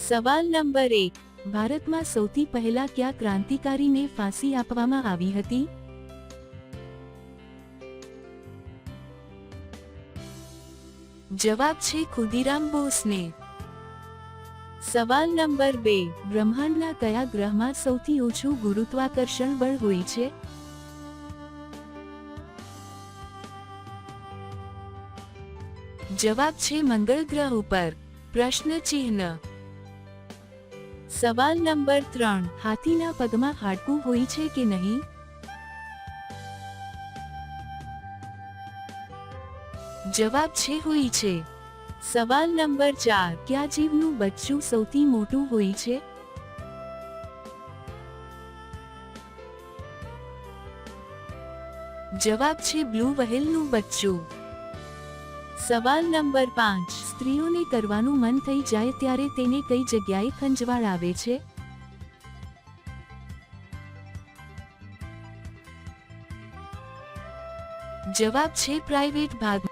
સવાલ નંબર 1, ભારતમાં સૌથી પહેલા કયા ક્રાંતિકારીને ફાંસી આપવામાં આવી હતી? જવાબ છે ખુદીરામ બોસને. સવાલ નંબર 2, બ્રહ્માંડના કયા ગ્રહમાં સૌથી ઓછું ગુરુત્વાકર્ષણ બળ હોય છે? જવાબ છે મંગળ ગ્રહ ઉપર. પ્રશ્ન ચિહ્ન. સવાલ નંબર 3, હાથીના પગમાં હાડકું હોય છે કે નહીં? જવાબ છે હોય છે. સવાલ નંબર 4, કયા જીવનું બચ્ચું સૌથી મોટું હોય છે? જવાબ છે બ્લુ વ્હેલનું બચ્ચું. સવાલ નંબર 5, સ્ત્રીઓને કરવાનું મન થઈ જાય ત્યારે તેને કઈ જગ્યાએ ખંજવાળ આવે છે? જવાબ છે પ્રાઇવેટ ભાગ.